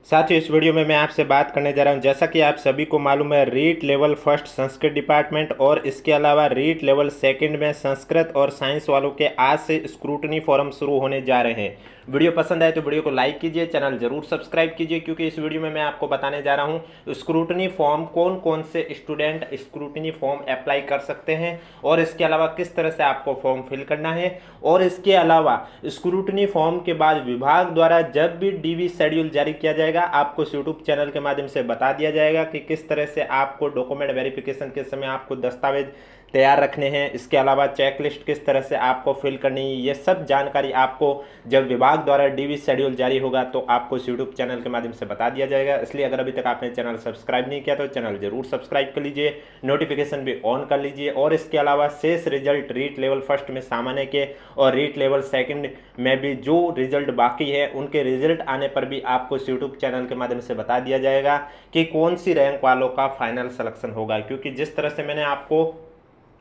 साथियों, इस वीडियो में मैं आपसे बात करने जा रहा हूं, जैसा कि आप सभी को मालूम है, REET level first Sanskrit department और इसके अलावा रीट लेवल सेकंड में संस्कृत और साइंस वालों के आज से स्क्रूटनी फॉर्म शुरू होने जा रहे हैं। वीडियो पसंद आए तो वीडियो को लाइक कीजिए, चैनल जरूर सब्सक्राइब कीजिए, क्योंकि इस वीडियो में मैं आपको बताने जा रहा हूं स्क्रूटनी फॉर्म कौन कौन से स्टूडेंट स्क्रूटनी फॉर्म अप्लाई कर सकते हैं और इसके अलावा किस तरह से आपको फॉर्म फिल करना है। और इसके अलावा स्क्रूटनी फॉर्म के बाद विभाग द्वारा जब भी डीवी शेड्यूल जारी किया जाएगा, आपको यूट्यूब चैनल के माध्यम से बता दिया जाएगा कि किस तरह से आपको डॉक्यूमेंट वेरिफिकेशन के समय आपको दस्तावेज तैयार रखने हैं। इसके अलावा चेकलिस्ट किस तरह से आपको फिल करनी है, ये सब जानकारी आपको जब विभाग द्वारा डीवी शेड्यूल जारी होगा तो आपको यूट्यूब चैनल के माध्यम से बता दिया जाएगा। इसलिए अगर अभी तक आपने चैनल सब्सक्राइब नहीं किया तो चैनल जरूर सब्सक्राइब कर लीजिए, नोटिफिकेशन भी ऑन कर लीजिए। और इसके अलावा शेष रिजल्ट रीट लेवल फर्स्ट में सामान्य के और रीट लेवल सेकंड में भी जो रिजल्ट बाकी है, उनके रिजल्ट आने पर भी आपको यूट्यूब चैनल के माध्यम से बता दिया जाएगा कि कौन सी रैंक वालों का फाइनल सिलेक्शन होगा। क्योंकि जिस तरह से मैंने आपको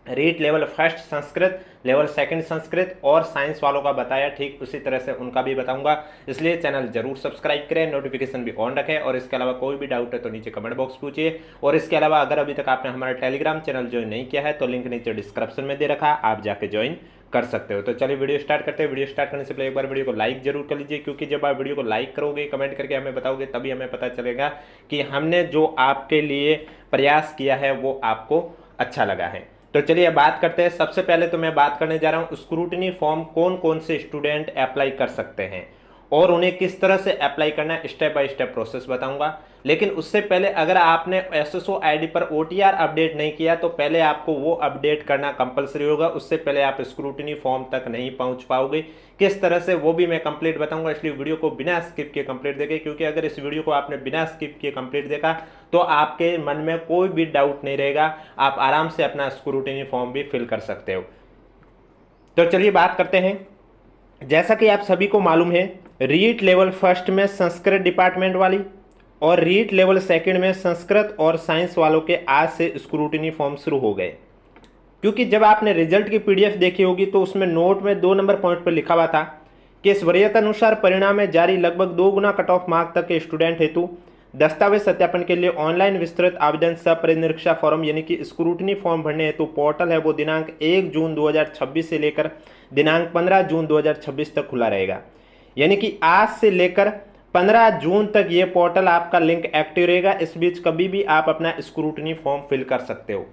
REET level first Sanskrit, level second Sanskrit और साइंस वालों का बताया, ठीक उसी तरह से उनका भी बताऊंगा। इसलिए चैनल जरूर सब्सक्राइब करें, नोटिफिकेशन भी ऑन रखें। और इसके अलावा कोई भी डाउट है तो नीचे कमेंट बॉक्स पूछिए। और इसके अलावा अगर अभी तक आपने हमारा टेलीग्राम चैनल ज्वाइन नहीं किया है तो लिंक नीचे डिस्क्रिप्शन में दे रखा है, आप जाके ज्वाइन कर सकते हो। तो चलिए वीडियो स्टार्ट करते हैं। वीडियो स्टार्ट करने से पहले एक बार वीडियो को लाइक जरूर कर लीजिए, क्योंकि जब आप वीडियो को लाइक करोगे, कमेंट करके हमें बताओगे, तभी हमें पता चलेगा कि हमने जो आपके लिए प्रयास किया है वो आपको अच्छा लगा है। तो चलिए अब बात करते हैं। सबसे पहले तो मैं बात करने जा रहा हूं स्क्रूटनी फॉर्म कौन कौन से स्टूडेंट अप्लाई कर सकते हैं और उन्हें किस तरह से अप्लाई करना है, स्टेप बाय स्टेप प्रोसेस बताऊंगा। लेकिन उससे पहले अगर आपने एसएसओ आईडी पर ओटीआर अपडेट नहीं किया तो पहले आपको वो अपडेट करना कंपलसरी होगा। उससे पहले आप स्क्रूटनी फॉर्म तक नहीं पहुंच पाओगे। किस तरह से वो भी मैं कंप्लीट बताऊंगा, इसलिए वीडियो को बिना स्किप किए कंप्लीट देखें। क्योंकि अगर इस वीडियो को आपने बिना स्किप किए कंप्लीट देखा तो आपके मन में कोई भी डाउट नहीं रहेगा, आप आराम से अपना स्क्रूटनी फॉर्म भी फिल कर सकते हो। तो चलिए बात करते हैं। जैसा कि आप सभी को मालूम है, रीट लेवल फर्स्ट में संस्कृत डिपार्टमेंट वाली और रीट लेवल सेकंड में संस्कृत और साइंस वालों के आज से स्क्रूटनी फॉर्म शुरू हो गए। क्योंकि जब आपने रिजल्ट की पीडीएफ देखी होगी तो उसमें नोट में 2 नंबर पॉइंट पर लिखा हुआ था कि इस वरीयतानुसार परिणाम में जारी लगभग 2 गुना कट ऑफ मार्क तक के स्टूडेंट हेतु दस्तावेज सत्यापन के लिए ऑनलाइन विस्तृत आवेदन सपरिनिरीक्षा फॉर्म यानी कि स्क्रूटनी फॉर्म भरने हेतु पोर्टल है वो दिनांक 1 जून 2026 से लेकर दिनांक 15 जून 2026 तक खुला रहेगा। यानी कि आज से लेकर 15 जून तक ये पोर्टल आपका लिंक एक्टिव रहेगा। इस बीच कभी भी आप अपना स्क्रूटनी फॉर्म फिल कर सकते हो।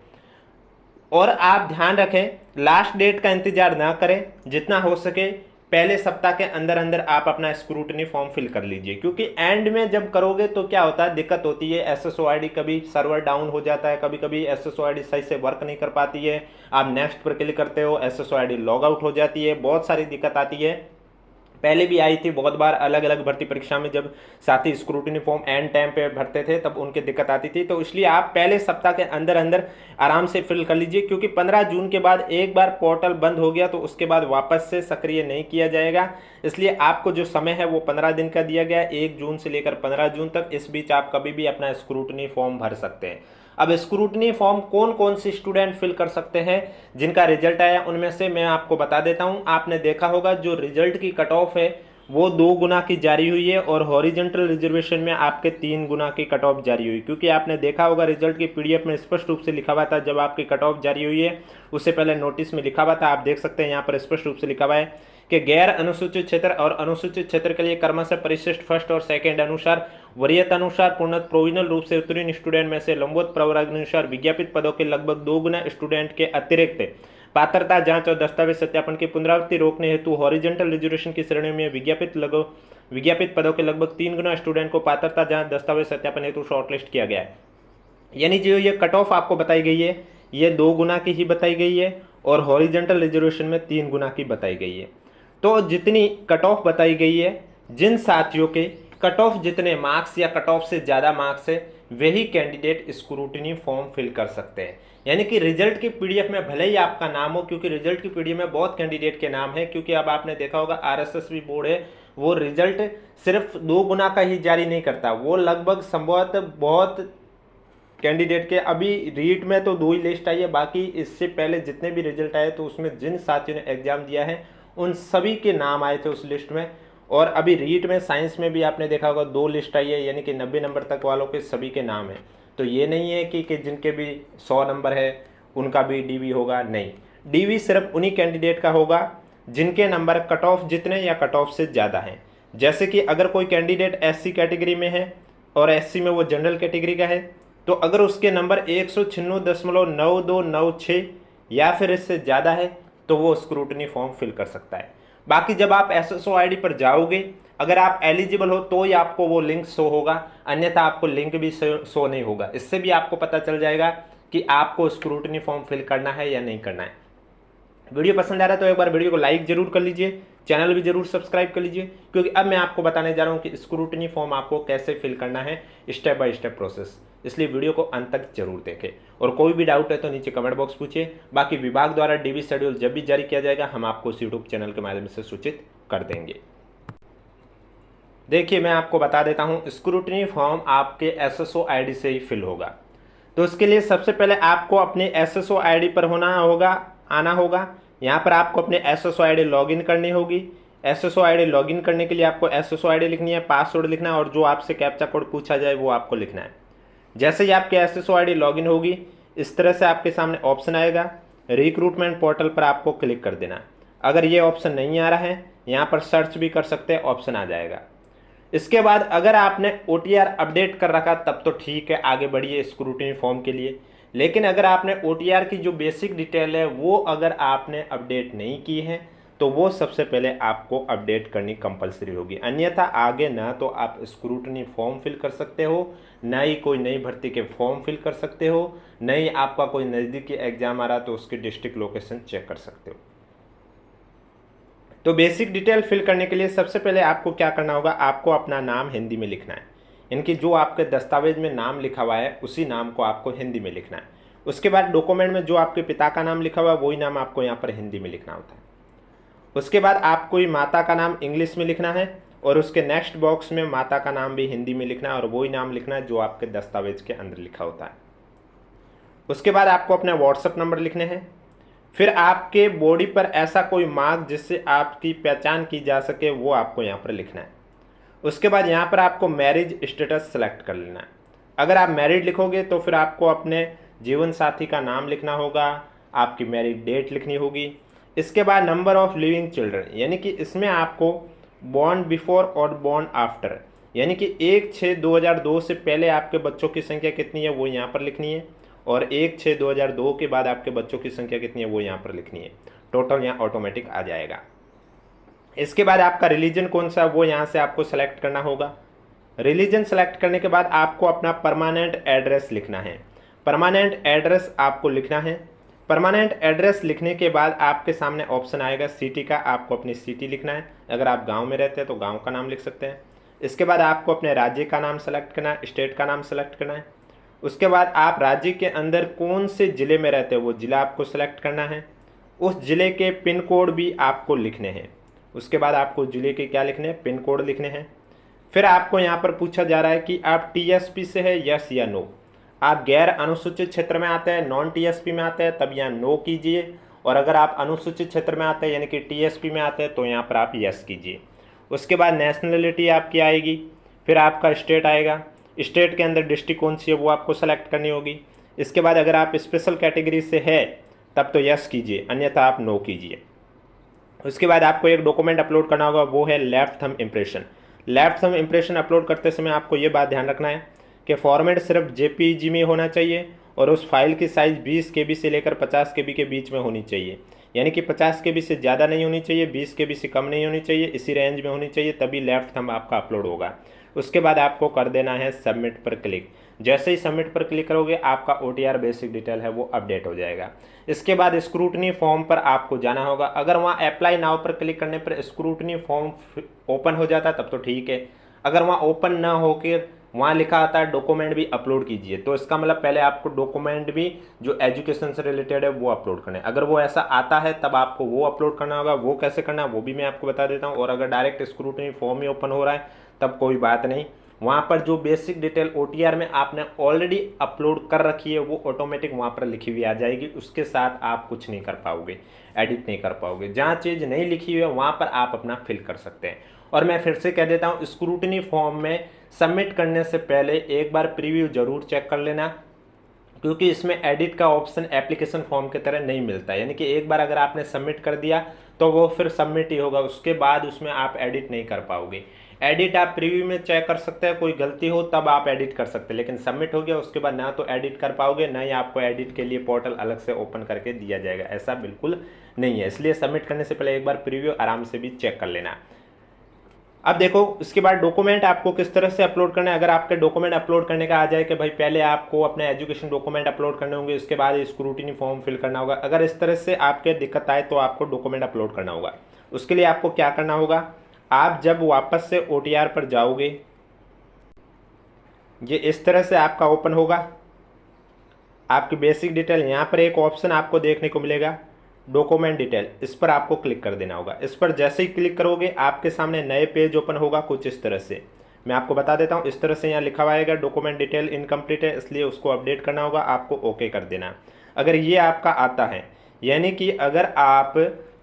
और आप ध्यान रखें, लास्ट डेट का इंतजार ना करें, जितना हो सके पहले सप्ताह के अंदर अंदर आप अपना स्क्रूटनी फॉर्म फिल कर लीजिए। क्योंकि एंड में जब करोगे तो क्या होता है, दिक्कत होती है। एसएसओ आईडी कभी सर्वर डाउन हो जाता है, कभी कभी एसएसओ आईडी सही से वर्क नहीं कर पाती है। आप नेक्स्ट पर क्लिक करते हो, एसएसओ आईडी लॉग आउट हो जाती है, बहुत सारी दिक्कत आती है। पहले भी आई थी बहुत बार, अलग अलग भर्ती परीक्षा में जब साथी स्क्रूटनी फॉर्म एंड टाइम पे भरते थे तब उनकी दिक्कत आती थी। तो इसलिए आप पहले सप्ताह के अंदर अंदर आराम से फिल कर लीजिए। क्योंकि 15 जून के बाद एक बार पोर्टल बंद हो गया तो उसके बाद वापस से सक्रिय नहीं किया जाएगा। इसलिए आपको जो समय है वो 15 दिन का दिया गया है, 1 जून से लेकर 15 जून तक। इस बीच आप कभी भी अपना स्क्रूटनी फॉर्म भर सकते हैं। अब स्क्रूटनी फॉर्म कौन कौन से स्टूडेंट फिल कर सकते हैं जिनका रिजल्ट आया, उनमें से मैं आपको बता देता हूं। आपने देखा होगा जो रिजल्ट की कट ऑफ है वो 2 गुना की जारी हुई है और हॉरिजॉन्टल रिजर्वेशन में आपके 3 गुना की कट ऑफ जारी हुई। क्योंकि आपने देखा होगा रिजल्ट की पीडीएफ में स्पष्ट रूप से लिखा हुआ था, जब आपकी कट ऑफ जारी हुई है उससे पहले नोटिस में लिखा हुआ था, आप देख सकते हैं यहाँ पर स्पष्ट रूप से लिखा हुआ है कि गैर अनुसूचित क्षेत्र और अनुसूचित क्षेत्र के लिए क्रमशः परिशिष्ट फर्स्ट और सेकंड अनुसार वरीयता अनुसार पूर्णतः प्रोविजनल रूप से उत्तीर्ण स्टूडेंट में से लंबोत प्रवर्ग अनुसार विज्ञापित पदों के लगभग 2 गुना स्टूडेंट के अतिरिक्त पात्रता जांच और दस्तावेज सत्यापन की पुनरावृत्ति रोकने हेतु हॉरिजॉन्टल रिजर्वेशन की श्रेणी में विज्ञापित पदों के लगभग 3 गुना स्टूडेंट को पात्रता जांच दस्तावेज सत्यापन हेतु शॉर्टलिस्ट किया गया है। यानी जो ये कट ऑफ आपको बताई गई है ये 2 गुना की ही बताई गई है और हॉरिजॉन्टल रिजर्वेशन में 3 गुना की बताई गई है। तो जितनी कट ऑफ बताई गई है, जिन साथियों के कट ऑफ जितने मार्क्स या कट ऑफ से ज़्यादा मार्क्स है वही कैंडिडेट स्क्रूटनी फॉर्म फिल कर सकते हैं। यानी कि रिजल्ट की पीडीएफ में भले ही आपका नाम हो, क्योंकि रिजल्ट की पीडीएफ में बहुत कैंडिडेट के नाम है। क्योंकि अब आपने देखा होगा आरएसएस बोर्ड है वो रिजल्ट सिर्फ 2 गुना का ही जारी नहीं करता, वो लगभग संभवतः बहुत कैंडिडेट के अभी रीट में तो 2 ही लिस्ट आई है, बाकी इससे पहले जितने भी रिजल्ट आए तो उसमें जिन साथियों ने एग्जाम दिया है उन सभी के नाम आए थे उस लिस्ट में। और अभी रीट में साइंस में भी आपने देखा होगा 2 लिस्ट आई है, यानी कि 90 नंबर तक वालों के सभी के नाम हैं। तो ये नहीं है कि जिनके भी 100 नंबर है उनका भी डीवी होगा, नहीं। डीवी सिर्फ उन्हीं कैंडिडेट का होगा जिनके नंबर कट ऑफ जितने या कट ऑफ से ज़्यादा हैं। जैसे कि अगर कोई कैंडिडेट एससी कैटेगरी में है और एससी में वो जनरल कैटेगरी का है, तो अगर उसके नंबर 196.9296 या फिर इससे ज़्यादा है तो वो स्क्रूटनी फॉर्म फिल कर सकता है। बाकी जब आप एसएसओ आईडी पर जाओगे, अगर आप एलिजिबल हो तो ही आपको वो लिंक शो होगा, अन्यथा आपको लिंक भी शो नहीं होगा। इससे भी आपको पता चल जाएगा कि आपको स्क्रूटनी फॉर्म फिल करना है या नहीं करना है। वीडियो पसंद आ रहा है तो एक बार वीडियो को लाइक जरूर कर लीजिए, चैनल भी जरूर सब्सक्राइब कर लीजिए, क्योंकि अब मैं आपको बताने जा रहा हूं कि स्क्रूटनी फॉर्म आपको कैसे फिल करना है, स्टेप बाय स्टेप प्रोसेस। इसलिए वीडियो को अंत तक जरूर देखें, और कोई भी डाउट है तो नीचे कमेंट बॉक्स पूछिए। बाकी विभाग द्वारा डीवी शेड्यूल जब भी जारी किया जाएगा हम आपको इस यूट्यूब चैनल के माध्यम से सूचित कर देंगे। देखिए मैं आपको बता देता हूँ, स्क्रूटनी फॉर्म आपके एसएसओ आईडी से ही फिल होगा। तो इसके लिए सबसे पहले आपको अपने एसएसओ आईडी पर आना होगा। यहाँ पर आपको अपने एसएसओ आईडी लॉगिन करनी होगी। एसएसओ आईडी लॉगिन करने के लिए आपको एसएसओ आईडी लिखनी है, पासवर्ड लिखना है, और जो आपसे कैप्चा कोड पूछा जाए वो आपको लिखना है। जैसे ही आपके एसएसओ आईडी लॉगिन होगी, इस तरह से आपके सामने ऑप्शन आएगा। रिक्रूटमेंट पोर्टल पर आपको क्लिक कर देना है। अगर ये ऑप्शन नहीं आ रहा है, यहाँ पर सर्च भी कर सकते हैं, ऑप्शन आ जाएगा। इसके बाद अगर आपने OTR अपडेट कर रखा तब तो ठीक है, आगे बढ़िए स्क्रूटनी फॉर्म के लिए। लेकिन अगर आपने OTR की जो बेसिक डिटेल है वो अगर आपने अपडेट नहीं की है तो वो सबसे पहले आपको अपडेट करनी कंपलसरी होगी, अन्यथा आगे ना तो आप स्क्रूटनी फॉर्म फिल कर सकते हो, ना ही कोई नई भर्ती के फॉर्म फिल कर सकते हो, ना ही आपका कोई नज़दीकी एग्जाम आ रहा तो उसकी डिस्ट्रिक्ट लोकेशन चेक कर सकते हो। तो बेसिक डिटेल फिल करने के लिए सबसे पहले आपको क्या करना होगा, आपको अपना नाम हिंदी में लिखना है। इनकी जो आपके दस्तावेज में नाम लिखा हुआ है उसी नाम को आपको हिंदी में लिखना है। उसके बाद डॉक्यूमेंट में जो आपके पिता का नाम लिखा हुआ है वही नाम आपको यहाँ पर हिंदी में लिखना होता है। उसके बाद आपको माता का नाम इंग्लिश में लिखना है, और उसके नेक्स्ट बॉक्स में माता का नाम भी हिंदी में लिखना है, और वही नाम लिखना है जो आपके दस्तावेज के अंदर लिखा होता है। उसके बाद आपको अपने व्हाट्सएप नंबर लिखने हैं। फिर आपके बॉडी पर ऐसा कोई मार्क जिससे आपकी पहचान की जा सके वो आपको यहाँ पर लिखना है। उसके बाद यहाँ पर आपको मैरिज स्टेटस सेलेक्ट कर लेना है। अगर आप मैरिड लिखोगे तो फिर आपको अपने जीवन साथी का नाम लिखना होगा, आपकी मैरिड डेट लिखनी होगी। इसके बाद नंबर ऑफ लिविंग चिल्ड्रन, यानी कि इसमें आपको बॉर्न बिफोर और बॉर्न आफ्टर, यानी कि 1/6/2002 से पहले आपके बच्चों की संख्या कितनी है वो यहाँ पर लिखनी है, और 1/6/2002 के बाद आपके बच्चों की संख्या कितनी है वो यहाँ पर लिखनी है। टोटल यहाँ ऑटोमेटिक आ जाएगा। इसके बाद आपका रिलीजन कौन सा है वो यहाँ से आपको सेलेक्ट करना होगा। रिलीजन सेलेक्ट करने के बाद आपको अपना परमानेंट एड्रेस लिखना है। परमानेंट एड्रेस आपको लिखना है। परमानेंट एड्रेस लिखने के बाद आपके सामने ऑप्शन आएगा सिटी का, आपको अपनी सिटी लिखना है। अगर आप गाँव में रहते हैं तो गाँव का नाम लिख सकते हैं। इसके बाद आपको अपने राज्य का नाम सेलेक्ट करना है, स्टेट का नाम सेलेक्ट करना है। उसके बाद आप राज्य के अंदर कौन से ज़िले में रहते हो वो ज़िला आपको सेलेक्ट करना है। उस ज़िले के पिन कोड भी आपको लिखने हैं। उसके बाद आपको ज़िले के क्या लिखने हैं, पिन कोड लिखने हैं। फिर आपको यहाँ पर पूछा जा रहा है कि आप TSP से है, यस या नो। आप गैर अनुसूचित क्षेत्र में आते हैं, नॉन TSP में आते हैं, तब यहाँ नो कीजिए, और अगर आप अनुसूचित क्षेत्र में आते हैं यानी कि TSP में आते हैं तो यहाँ पर आप यस कीजिए। उसके बाद नेशनलिटी आपकी आएगी, फिर आपका स्टेट आएगा। स्टेट के अंदर डिस्ट्रिक्ट कौन सी है वो आपको सेलेक्ट करनी होगी। इसके बाद अगर आप स्पेशल कैटेगरी से है तब तो यस कीजिए, अन्यथा आप नो कीजिए। उसके बाद आपको एक डॉक्यूमेंट अपलोड करना होगा, वो है left thumb impression. Left thumb impression upload करते समय आपको ये बात ध्यान रखना है कि फॉर्मेट सिर्फ JPEG में होना चाहिए, और उस फाइल की साइज़ 20 KB से लेकर 50 KB के बीच में होनी चाहिए, यानी कि 50 KB से ज़्यादा नहीं होनी चाहिए, 20 KB से कम नहीं होनी चाहिए, इसी रेंज में होनी चाहिए, तभी लेफ्ट थंब आपका अपलोड होगा। उसके बाद आपको कर देना है सबमिट पर क्लिक। जैसे ही सबमिट पर क्लिक करोगे आपका OTR बेसिक डिटेल है वो अपडेट हो जाएगा। इसके बाद स्क्रूटनी फॉर्म पर आपको जाना होगा। अगर वहाँ अप्लाई नाउ पर क्लिक करने पर स्क्रूटनी फॉर्म ओपन हो जाता तब तो ठीक है। अगर वहाँ ओपन ना होकर वहाँ लिखा आता है डॉक्यूमेंट भी अपलोड कीजिए, तो इसका मतलब पहले आपको डॉक्यूमेंट भी जो एजुकेशन से रिलेटेड है वो अपलोड करना है। अगर वो ऐसा आता है तब आपको वो अपलोड करना होगा। वो कैसे करना है वो भी मैं आपको बता देता हूँ। और अगर डायरेक्ट स्क्रूटनी फॉर्म ही ओपन हो रहा है तब कोई बात नहीं, वहाँ पर जो बेसिक डिटेल OTR में आपने ऑलरेडी अपलोड कर रखी है वो ऑटोमेटिक वहाँ पर लिखी हुई आ जाएगी। उसके साथ आप कुछ नहीं कर पाओगे, एडिट नहीं कर पाओगे। जहाँ चीज़ नहीं लिखी हुई है वहाँ पर आप अपना फिल कर सकते हैं। और मैं फिर से कह देता हूँ, स्क्रूटनी फॉर्म में सबमिट करने से पहले एक बार प्रीव्यू जरूर चेक कर लेना, क्योंकि इसमें एडिट का ऑप्शन एप्लीकेशन फॉर्म की तरह नहीं मिलता है। यानी कि एक बार अगर आपने सबमिट कर दिया तो वो फिर सबमिट ही होगा, उसके बाद उसमें आप एडिट नहीं कर पाओगे। एडिट आप प्रीव्यू में चेक कर सकते हैं, कोई गलती हो तब आप एडिट कर सकते हैं, लेकिन सबमिट हो गया उसके बाद ना तो एडिट कर पाओगे, ना ही आपको एडिट के लिए पोर्टल अलग से ओपन करके दिया जाएगा, ऐसा बिल्कुल नहीं है। इसलिए सबमिट करने से पहले एक बार प्रीव्यू आराम से भी चेक कर लेना। अब देखो इसके बाद डॉक्यूमेंट आपको किस तरह से अपलोड करना है। अगर आपके डॉक्यूमेंट अपलोड करने का आ जाए कि भाई पहले आपको अपने एजुकेशन डॉक्यूमेंट अपलोड करने होंगे, उसके बाद स्क्रूटिनी फॉर्म फिल करना होगा, अगर इस तरह से आपके दिक्कत आए तो आपको डॉक्यूमेंट अपलोड करना होगा। उसके लिए आपको क्या करना होगा, आप जब वापस से OTR पर जाओगे, ये इस तरह से आपका ओपन होगा। आपकी बेसिक डिटेल, यहाँ पर एक ऑप्शन आपको देखने को मिलेगा डॉक्यूमेंट डिटेल, इस पर आपको क्लिक कर देना होगा। इस पर जैसे ही क्लिक करोगे आपके सामने नए पेज ओपन होगा कुछ इस तरह से। मैं आपको बता देता हूँ, इस तरह से यहाँ लिखा हुआ आएगा डॉक्यूमेंट डिटेल इनकम्प्लीट है, इसलिए उसको अपडेट करना होगा, आपको ओके कर देना। अगर ये आपका आता है, यानी कि अगर आप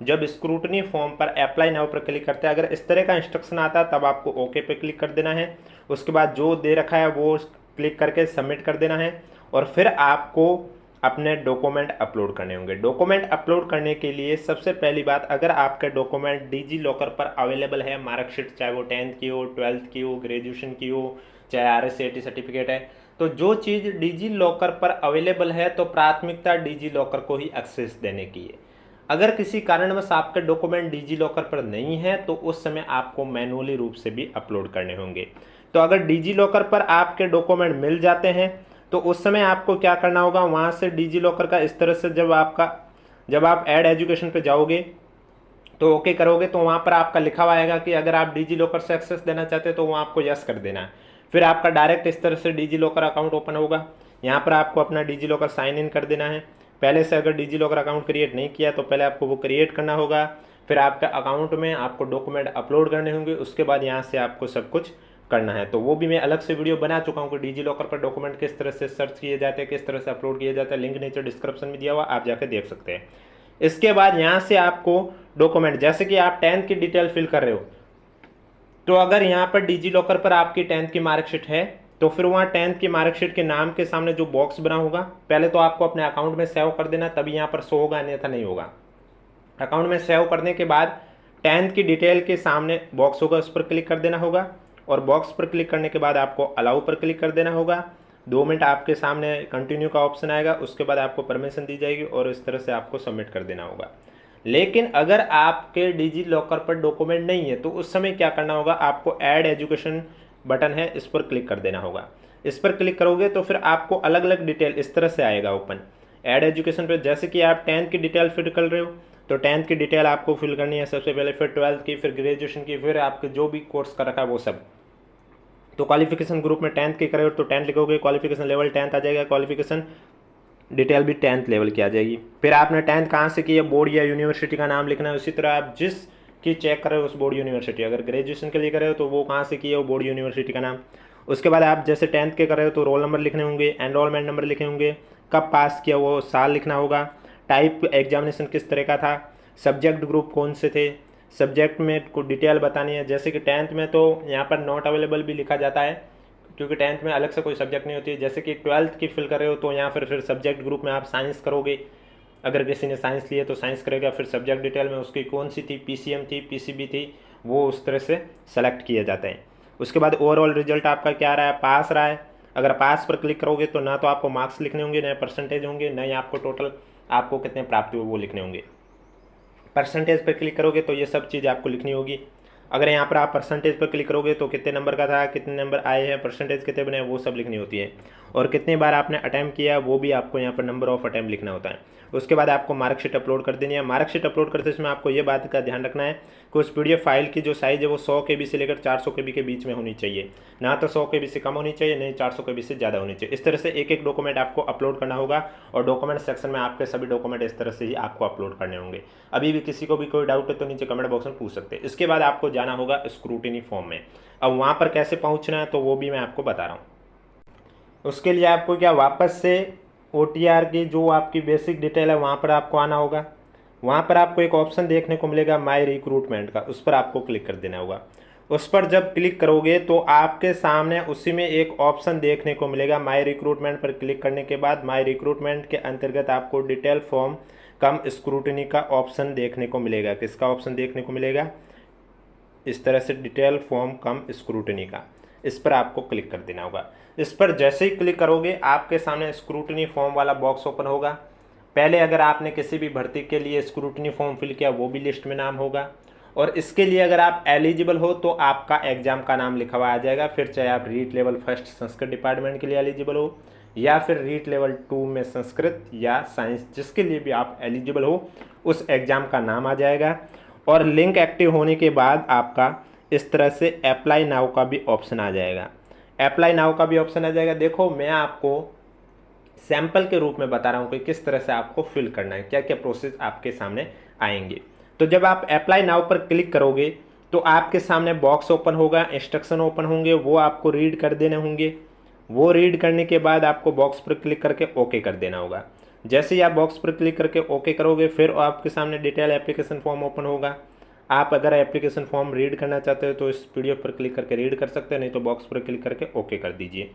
जब स्क्रूटनी फॉर्म पर अप्लाई नाउ पर क्लिक करते हैं, अगर इस तरह का इंस्ट्रक्शन आता है तब आपको ओके पे क्लिक कर देना है। उसके बाद जो दे रखा है वो क्लिक करके सबमिट कर देना है, और फिर आपको अपने डॉक्यूमेंट अपलोड करने होंगे। डॉक्यूमेंट अपलोड करने के लिए सबसे पहली बात, अगर आपके डॉक्यूमेंट डिजी लॉकर पर अवेलेबल है, मार्कशीट चाहे वो 10th की हो, 12th की हो, ग्रेजुएशन की हो, चाहे RSCT सर्टिफिकेट है, तो जो चीज़ डिजी लॉकर पर अवेलेबल है तो प्राथमिकता डिजी लॉकर को ही एक्सेस देने की है। अगर किसी कारणवश आपके डॉक्यूमेंट डिजी लॉकर पर नहीं है तो उस समय आपको मैनुअली रूप से भी अपलोड करने होंगे। तो अगर डिजी लॉकर पर आपके डॉक्यूमेंट मिल जाते हैं तो उस समय आपको क्या करना होगा, वहाँ से डिजी लॉकर का इस तरह से जब आप ऐड एजुकेशन पे जाओगे तो ओके करोगे तो वहाँ पर आपका लिखा हुआ आएगा कि अगर आप डिजी लॉकर से एक्सेस देना चाहते हैं तो वहाँ आपको यस कर देना है। फिर आपका डायरेक्ट इस तरह से डिजी लॉकर अकाउंट ओपन होगा। यहाँ पर आपको अपना डिजी लॉकर साइन इन कर देना है। पहले से अगर डिजी लॉकर अकाउंट क्रिएट नहीं किया तो पहले आपको वो क्रिएट करना होगा। फिर आपका अकाउंट में आपको डॉक्यूमेंट अपलोड करने होंगे, उसके बाद यहाँ से आपको सब कुछ करना है। तो वो भी मैं अलग से वीडियो बना चुका हूँ कि डिजी लॉकर पर डॉक्यूमेंट किस तरह से सर्च किए जाते हैं, किस तरह से अपलोड किया जाता है, लिंक नीचे डिस्क्रिप्शन में दिया हुआ, आप जाकर देख सकते हैं। इसके बाद यहाँ से आपको डॉक्यूमेंट, जैसे कि आप 10th की डिटेल फिल कर रहे हो, तो अगर यहाँ पर डिजी लॉकर पर आपकी 10th की मार्कशीट है तो फिर वहाँ 10th की मार्कशीट के नाम के सामने जो बॉक्स बना होगा, पहले तो आपको अपने अकाउंट में सेव कर देना, तभी यहाँ पर शो होगा, अन्यथा नहीं होगा। अकाउंट में सेव करने के बाद 10th की डिटेल के सामने बॉक्स होगा, उस पर क्लिक कर देना होगा, और बॉक्स पर क्लिक करने के बाद आपको अलाउ पर क्लिक कर देना होगा। 2 मिनट आपके सामने कंटिन्यू का ऑप्शन आएगा, उसके बाद आपको परमिशन दी जाएगी और इस तरह से आपको सबमिट कर देना होगा। लेकिन अगर आपके डिजी लॉकर पर डॉक्यूमेंट नहीं है तो उस समय क्या करना होगा, आपको ऐड एजुकेशन बटन है, इस पर क्लिक कर देना होगा। इस पर क्लिक करोगे तो फिर आपको अलग अलग डिटेल इस तरह से आएगा ओपन ऐड एजुकेशन पर। जैसे कि आप 10th की डिटेल फिल कर रहे हो तो 10th की डिटेल आपको फिल करनी है सबसे पहले, फिर 12th की, फिर ग्रेजुएशन की, फिर आपके जो भी कोर्स कर रखा है वो सब। तो क्वालिफिकेशन ग्रुप में 10th की करे हो तो 10th लिखोगे, क्वालिफिकेशन लेवल 10th आ जाएगा, क्वालिफिकेशन डिटेल भी 10th लेवल की आ जाएगी। फिर आपने 10th कहाँ से की है, बोर्ड या यूनिवर्सिटी का नाम लिखना है। उसी तरह आप जिस की चेक कर रहे हो उस बोर्ड यूनिवर्सिटी, अगर ग्रेजुएशन के लिए कर रहे हो तो वो कहाँ से की है, वो बोर्ड यूनिवर्सिटी का नाम। उसके बाद आप जैसे 10th के कर रहे हो तो रोल नंबर लिखने होंगे, एनरोलमेंट नंबर लिखे होंगे, कब पास किया वो साल लिखना होगा, टाइप एग्जामिनेशन किस तरह का था, सब्जेक्ट ग्रुप कौन से थे, सब्जेक्ट में को डिटेल बतानी है। जैसे कि 10th में तो यहाँ पर नॉट अवेलेबल भी लिखा जाता है, क्योंकि 10th में अलग से कोई सब्जेक्ट नहीं होती है। जैसे कि 12th की फिल कर रहे हो तो यहाँ फिर सब्जेक्ट ग्रुप में आप साइंस करोगे, अगर किसी ने साइंस लिए तो साइंस करेगा। फिर सब्जेक्ट डिटेल में उसकी कौन सी थी, PCM थी, PCB थी, वो उस तरह से सेलेक्ट किए जाते हैं। उसके बाद ओवरऑल रिजल्ट आपका क्या रहा है, पास रहा है। अगर पास पर क्लिक करोगे तो ना तो आपको मार्क्स लिखने होंगे, ना परसेंटेज होंगे, ना ही आपको टोटल आपको कितने प्राप्त हुए वो लिखने होंगे। परसेंटेज पर क्लिक करोगे तो ये सब चीज़ आपको लिखनी होगी। अगर यहाँ पर आप परसेंटेज पर क्लिक करोगे तो कितने नंबर का था, कितने नंबर आए हैं, परसेंटेज कितने बने, वो सब लिखनी होती है। और कितनी बार आपने अटैम्प्ट किया वो भी आपको यहाँ पर नंबर ऑफ अटैम्प्ट लिखना होता है। उसके बाद आपको मार्कशीट अपलोड कर देनी है। मार्कशीट अपलोड करते समय आपको ये बात का ध्यान रखना है कि उस PDF फाइल की जो साइज़ है वो 100 KB से लेकर 400 KB के बीच में होनी चाहिए, ना तो 100 KB से कम होनी चाहिए, नहीं 400 KB से ज़्यादा होनी चाहिए। इस तरह से एक एक डॉक्यूमेंट आपको अपलोड करना होगा, और डॉक्यूमेंट सेक्शन में आपके सभी डॉक्यूमेंट इस तरह से ही आपको अपलोड करने होंगे। अभी भी किसी को भी कोई डाउट है तो नीचे कमेंट बॉक्स में पूछ सकते हैं। इसके बाद आपको जाना होगा स्क्रूटिनी फॉर्म में। अब वहाँ पर कैसे पहुँचना है तो वो भी मैं आपको बता रहा हूँ। उसके लिए आपको क्या, वापस से OTR की जो आपकी बेसिक डिटेल है वहाँ पर आपको आना होगा। वहाँ पर आपको एक ऑप्शन देखने को मिलेगा माई रिक्रूटमेंट का, उस पर आपको क्लिक कर देना होगा। उस पर जब क्लिक करोगे तो आपके सामने उसी में एक ऑप्शन देखने को मिलेगा। माय रिक्रूटमेंट पर क्लिक करने के बाद माय रिक्रूटमेंट के अंतर्गत आपको डिटेल फॉर्म कम स्क्रूटनी का ऑप्शन देखने को मिलेगा। किसका ऑप्शन देखने को मिलेगा? इस तरह से डिटेल फॉर्म कम स्क्रूटनी का, इस पर आपको क्लिक कर देना होगा। इस पर जैसे ही क्लिक करोगे आपके सामने स्क्रूटनी फॉर्म वाला बॉक्स ओपन होगा। पहले अगर आपने किसी भी भर्ती के लिए स्क्रूटनी फॉर्म फिल किया वो भी लिस्ट में नाम होगा, और इसके लिए अगर आप एलिजिबल हो तो आपका एग्जाम का नाम लिखा हुआ आ जाएगा। फिर चाहे आप REET level first Sanskrit department के लिए एलिजिबल हो या फिर रीट लेवल 2 में संस्कृत या साइंस, जिसके लिए भी आप एलिजिबल हो उस एग्ज़ाम का नाम आ जाएगा। और लिंक एक्टिव होने के बाद आपका इस तरह से अप्लाई नाउ का भी ऑप्शन आ जाएगा। अप्लाई नाउ का भी ऑप्शन आ जाएगा। देखो मैं आपको सैंपल के रूप में बता रहा हूँ कि किस तरह से आपको फिल करना है, क्या क्या प्रोसेस आपके सामने आएंगे। तो जब आप अप्लाई नाउ पर क्लिक करोगे तो आपके सामने बॉक्स ओपन होगा, इंस्ट्रक्शन ओपन होंगे, वो आपको रीड कर देने होंगे। वो रीड करने के बाद आपको बॉक्स पर क्लिक करके ओके कर देना होगा। जैसे ही आप बॉक्स पर क्लिक करके ओके करोगे फिर आपके सामने डिटेल एप्लीकेशन फॉर्म ओपन होगा। आप अगर एप्लीकेशन फॉर्म रीड करना चाहते हो तो इस पीडीएफ पर क्लिक करके रीड कर सकते हो, नहीं तो बॉक्स पर क्लिक करके ओके कर दीजिए।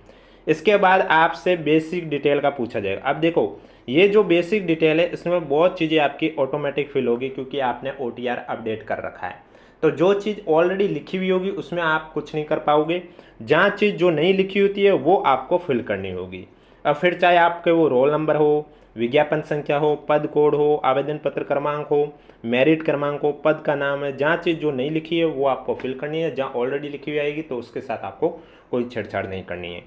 इसके बाद आपसे बेसिक डिटेल का पूछा जाएगा। अब देखो ये जो बेसिक डिटेल है इसमें बहुत चीज़ें आपकी ऑटोमेटिक फिल होगी क्योंकि आपने OTR अपडेट कर रखा है। तो जो चीज़ ऑलरेडी लिखी हुई होगी उसमें आप कुछ नहीं कर पाओगे। जहाँ चीज़ जो नहीं लिखी होती है वो आपको फिल करनी होगी। अब फिर चाहे आपके वो रोल नंबर हो, विज्ञापन संख्या हो, पद कोड हो, आवेदन पत्र क्रमांक हो, मेरिट क्रमांक हो, पद का नाम है, जहाँ चीज़ जो नहीं लिखी है वो आपको फिल करनी है। जहाँ ऑलरेडी लिखी हुई आएगी तो उसके साथ आपको कोई छेड़छाड़ नहीं करनी है।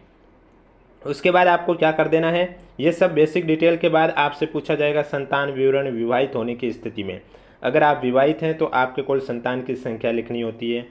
उसके बाद आपको क्या कर देना है, ये सब बेसिक डिटेल के बाद आपसे पूछा जाएगा संतान विवरण। विवाहित होने की स्थिति में अगर आप विवाहित हैं तो आपके कुल संतान की संख्या लिखनी होती है।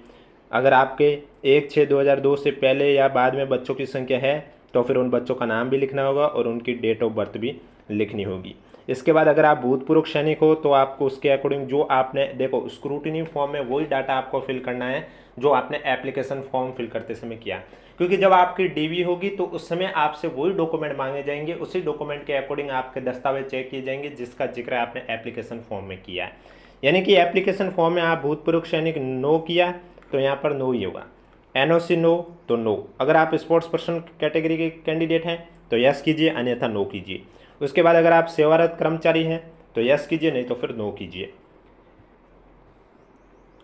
अगर आपके 1/6/2002 से पहले या बाद में बच्चों की संख्या है तो फिर उन बच्चों का नाम भी लिखना होगा और उनकी डेट ऑफ बर्थ भी लिखनी होगी। इसके बाद अगर आप भूतपूर्व सैनिक हो तो आपको उसके अकॉर्डिंग जो आपने देखो स्क्रूटिनी फॉर्म में वही डाटा आपको फिल करना है जो आपने एप्लीकेशन फॉर्म फिल करते समय किया, क्योंकि जब आपकी डीवी होगी तो उस समय आपसे वही डॉक्यूमेंट मांगे जाएंगे। उसी डॉक्यूमेंट के अकॉर्डिंग आपके दस्तावेज चेक किए जाएंगे जिसका जिक्र आपने एप्लीकेशन फॉर्म में किया है। यानी कि एप्लीकेशन फॉर्म में आप भूतपूर्व सैनिक नो किया तो यहाँ पर नो ही होगा, NOC नो तो नो। अगर आप स्पोर्ट्स पर्सन कैटेगरी के कैंडिडेट हैं तो यस कीजिए, अन्यथा नो कीजिए। उसके बाद अगर आप सेवारत कर्मचारी हैं तो यस कीजिए, नहीं तो फिर नो कीजिए।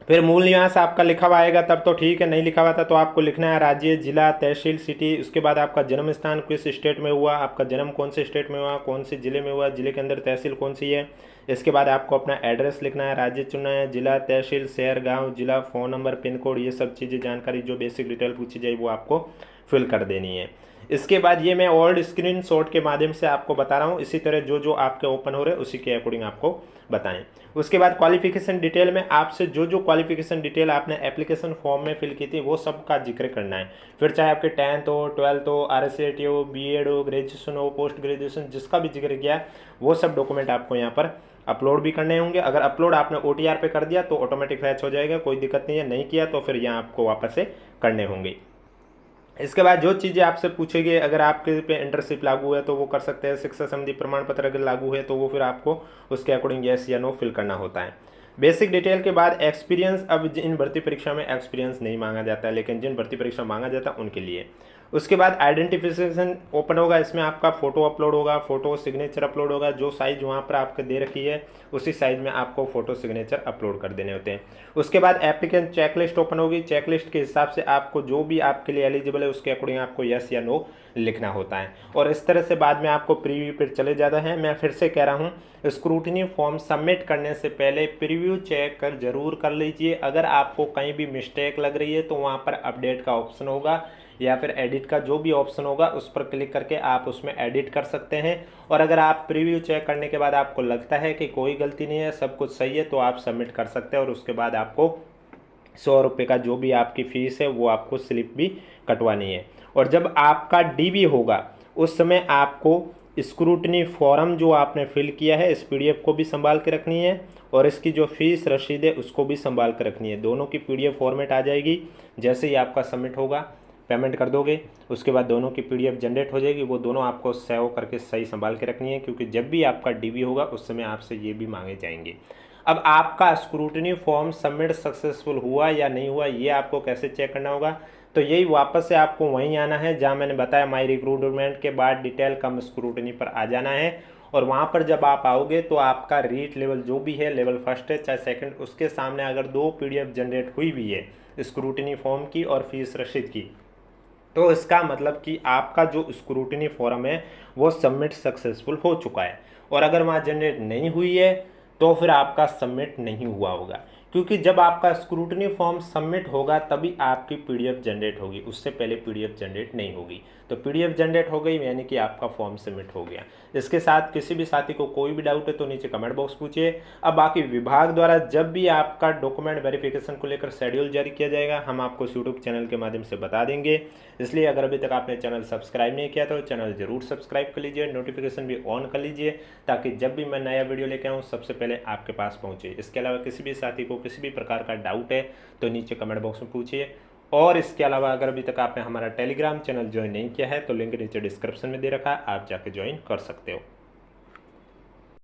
फिर मूल निवास आपका लिखा हुआ आएगा तब तो ठीक है, नहीं लिखा हुआ था तो आपको लिखना है राज्य, जिला, तहसील, सिटी। उसके बाद आपका जन्म स्थान किस स्टेट में हुआ, आपका जन्म कौन से स्टेट में हुआ, कौन से जिले में हुआ, जिले के अंदर तहसील कौन सी है। इसके बाद आपको अपना एड्रेस लिखना है, राज्य चुनना है, जिला, तहसील, शहर, गाँव, जिला, फ़ोन नंबर, पिन कोड, ये सब चीज़ें जानकारी जो बेसिक डिटेल पूछी जाए वो आपको फिल कर देनी है। इसके बाद ये मैं ओल्ड स्क्रीन शॉट के माध्यम से आपको बता रहा हूँ, इसी तरह जो जो आपके ओपन हो रहे हैं उसी के अकॉर्डिंग आपको बताएं। उसके बाद क्वालिफिकेशन डिटेल में आपसे जो जो क्वालिफिकेशन डिटेल आपने एप्लीकेशन फॉर्म में फिल की थी वो सब का जिक्र करना है। फिर चाहे आपके 10th हो, 12th हो, RSAT हो, BEd हो, ग्रेजुएशन हो, पोस्ट ग्रेजुएशन, जिसका भी जिक्र किया वो सब डॉक्यूमेंट आपको यहाँ पर अपलोड भी करने होंगे। अगर अपलोड आपने OTR पे कर दिया तो ऑटोमेटिक फैच हो जाएगा, कोई दिक्कत नहीं है। नहीं किया तो फिर यहाँ आपको वापस से करने होंगे। इसके बाद जो चीज़ें आपसे पूछेगी, अगर आपके पे इंटर्नशिप लागू है तो वो कर सकते हैं। शिक्षा संबंधी प्रमाण पत्र अगर लागू है तो वो फिर आपको उसके अकॉर्डिंग यस या नो फिल करना होता है। बेसिक डिटेल के बाद एक्सपीरियंस। अब जिन भर्ती परीक्षा में एक्सपीरियंस नहीं मांगा जाता है लेकिन जिन भर्ती परीक्षा मांगा जाता है उनके लिए। उसके बाद आइडेंटिफिकेशन ओपन होगा, इसमें आपका फ़ोटो अपलोड होगा, फ़ोटो सिग्नेचर अपलोड होगा। जो साइज़ वहाँ पर आपके दे रखी है उसी साइज़ में आपको फ़ोटो सिग्नेचर अपलोड कर देने होते हैं। उसके बाद एप्लीकेंट चेकलिस्ट ओपन होगी, चेकलिस्ट के हिसाब से आपको जो भी आपके लिए एलिजिबल है उसके अकॉर्डिंग आपको यस या नो लिखना होता है। और इस तरह से बाद में आपको प्रीव्यू पर चले जाता है। मैं फिर से कह रहा हूँ, स्क्रूटनी फॉर्म सबमिट करने से पहले प्रीव्यू चेक कर जरूर कर लीजिए। अगर आपको कहीं भी मिस्टेक लग रही है तो वहाँ पर अपडेट का ऑप्शन होगा या फिर एडिट का जो भी ऑप्शन होगा उस पर क्लिक करके आप उसमें एडिट कर सकते हैं। और अगर आप प्रीव्यू चेक करने के बाद आपको लगता है कि कोई गलती नहीं है, सब कुछ सही है, तो आप सबमिट कर सकते हैं। और उसके बाद आपको 100 रुपये का जो भी आपकी फ़ीस है वो आपको स्लिप भी कटवानी है। और जब आपका DV होगा उस समय आपको स्क्रूटनी फॉर्म जो आपने फिल किया है इस PDF को भी संभाल के रखनी है और इसकी जो फीस रसीद है उसको भी संभाल कर रखनी है। दोनों की PDF फॉर्मेट आ जाएगी। जैसे ही आपका सबमिट होगा, पेमेंट कर दोगे, उसके बाद दोनों की PDF जनरेट हो जाएगी। वो दोनों आपको सेव करके सही संभाल के रखनी है, क्योंकि जब भी आपका DV होगा उस समय आपसे ये भी मांगे जाएंगे। अब आपका स्क्रूटनी फॉर्म सबमिट सक्सेसफुल हुआ या नहीं हुआ, ये आपको कैसे चेक करना होगा? तो यही वापस से आपको वहीं आना है जहां मैंने बताया माई रिक्रूटमेंट के बाद डिटेल कम स्क्रूटनी पर आ जाना है। और वहां पर जब आप आओगे तो आपका रीट लेवल जो भी है, लेवल फर्स्ट है चाहे सेकंड, उसके सामने अगर 2 PDF जनरेट हुई भी है स्क्रूटनी फॉर्म की और फीस रसीद की, तो इसका मतलब कि आपका जो स्क्रूटनी फॉर्म है वो सबमिट सक्सेसफुल हो चुका है। और अगर वहाँ जनरेट नहीं हुई है तो फिर आपका सबमिट नहीं हुआ होगा, क्योंकि जब आपका स्क्रूटनी फॉर्म सबमिट होगा तभी आपकी PDF जनरेट होगी, उससे पहले PDF जनरेट नहीं होगी। तो PDF जनरेट हो गई यानी कि आपका फॉर्म सबमिट हो गया। इसके साथ किसी भी साथी को कोई भी डाउट है तो नीचे कमेंट बॉक्स पूछिए। अब बाकी विभाग द्वारा जब भी आपका डॉक्यूमेंट वेरिफिकेशन को लेकर शेड्यूल जारी किया जाएगा हम आपको यूट्यूब चैनल के माध्यम से बता देंगे। इसलिए अगर अभी तक आपने चैनल सब्सक्राइब नहीं किया तो चैनल जरूर सब्सक्राइब कर लीजिए, नोटिफिकेशन भी ऑन कर लीजिए, ताकि जब भी मैं नया वीडियो लेके आऊँ सबसे पहले आपके पास पहुँचे। इसके अलावा किसी भी साथी को किसी भी प्रकार का डाउट है तो नीचे कमेंट बॉक्स में पूछिए। और इसके अलावा अगर अभी तक आपने हमारा टेलीग्राम चैनल ज्वाइन नहीं किया है तो लिंक नीचे डिस्क्रिप्शन में दे रखा है, आप जाके ज्वाइन कर सकते हो।